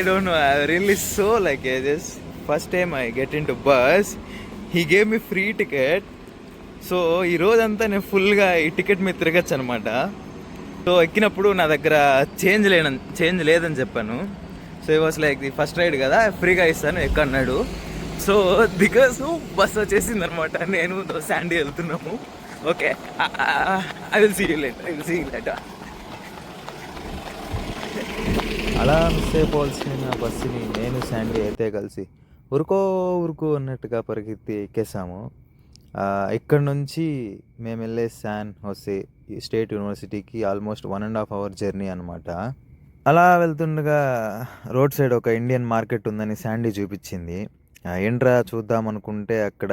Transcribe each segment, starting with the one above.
don't know. I really so like I just first time I get into bus, he gave me free ticket. So ఈ రోజంతా నేను ఫుల్గా ఈ ticket మీద తిరగచ్చు అనమాట. సో ఎక్కినప్పుడు నా దగ్గర చేంజ్ లేదని చెప్పాను. సో ఈ was like the first ride కదా, ఫ్రీగా ఇస్తాను ఎక్కన్నాడు. సో బికాస్ బస్ వచ్చేసింది అనమాట. నేను శాండీ వెళ్తున్నాము. Okay, I will see you later. అలా మిస్ అయిపోవాల్సిన బస్సుని నేను శాండీ అయితే కలిసి ఉరుకు అన్నట్టుగా పరిగెత్తి ఎక్కేసాము. ఇక్కడ నుంచి మేము వెళ్ళే శాన్ హోసే స్టేట్ యూనివర్సిటీకి ఆల్మోస్ట్ 1.5 hour జర్నీ అనమాట. అలా వెళ్తుండగా రోడ్ సైడ్ ఒక ఇండియన్ మార్కెట్ ఉందని శాండీ చూపించింది. ఏంట్రా చూద్దాం అనుకుంటే అక్కడ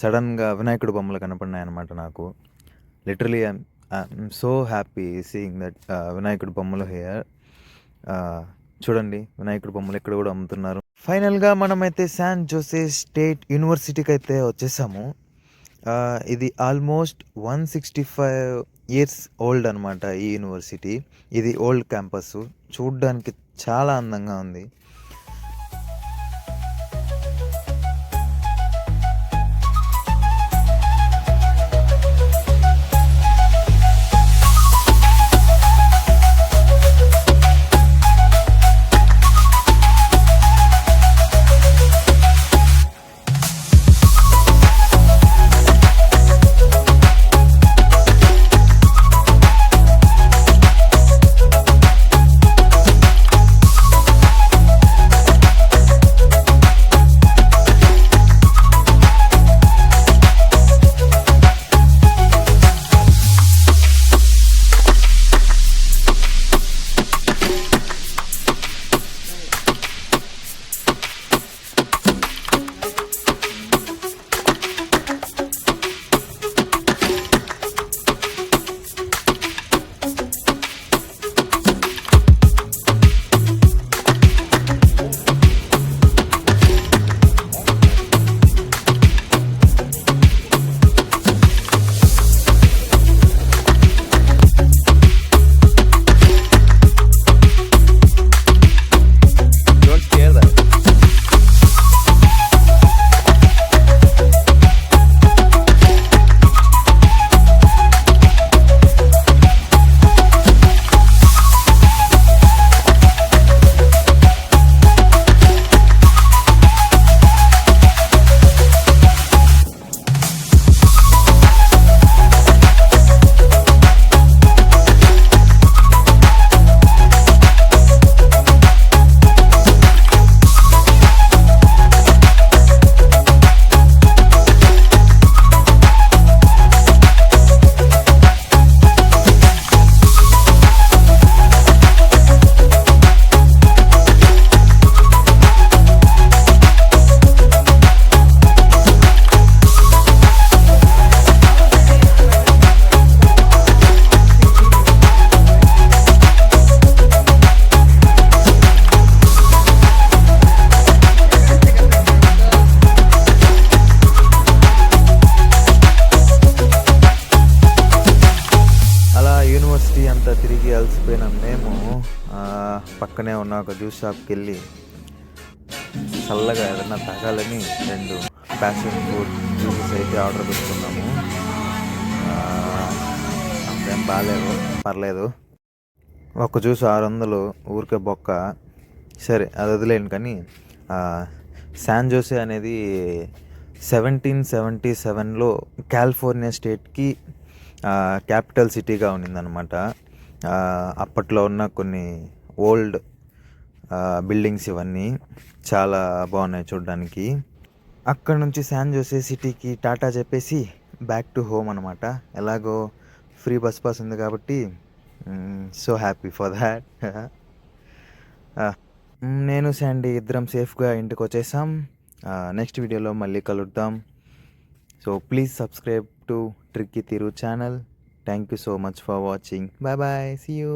సడన్గా వినాయకుడు బొమ్మలు కనపడినాయన్నమాట నాకు. Literally I'm so happy seeing that వినాయకుడు బొమ్మలు హియర్. చూడండి, వినాయకుడు బొమ్మలు ఇక్కడ కూడా అమ్ముతున్నారు. ఫైనల్గా మనమైతే శాన్ జోసే స్టేట్ యూనివర్సిటీకి అయితే వచ్చేసాము. ఇది ఆల్మోస్ట్ 165 years ఓల్డ్ అనమాట ఈ యూనివర్సిటీ. ఇది ఓల్డ్ క్యాంపస్, చూడ్డానికి చాలా అందంగా ఉంది. అంతా తిరిగి అలసిపోయినాం మేము. పక్కనే ఉన్న ఒక జ్యూస్ షాప్కి వెళ్ళి చల్లగా ఏదన్నా తాగాలని 2 ప్యాషన్ ఫుడ్ జ్యూసెస్ అయితే ఆర్డర్ పెట్టుకున్నాము. అంతేం బాగాలేవు, పర్లేదు. ఒక జ్యూస్ 600, ఊరికే బొక్క. సరే అది వదిలేను. కానీ శాన్ జోసే అనేది 1777లో కాలిఫోర్నియా స్టేట్కి క్యాపిటల్ సిటీగా ఉన్నిందనమాట. అప్పట్లో ఉన్న కొన్ని ఓల్డ్ బిల్డింగ్స్ ఇవన్నీ చాలా బాగున్నాయి చూడడానికి. అక్కడ నుంచి శాన్ జోసే సిటీకి టాటా చెప్పేసి బ్యాక్ టు హోమ్ అనమాట. ఎలాగో ఫ్రీ బస్ పాస్ ఉంది కాబట్టి సో హ్యాపీ ఫర్ దాట్. నేను శాండీ ఇద్దరం సేఫ్గా ఇంటికి వచ్చేసాం. నెక్స్ట్ వీడియోలో మళ్ళీ కలుద్దాం. So please subscribe to Tricky Thiru channel. Thank you so much for watching. Bye bye. See you.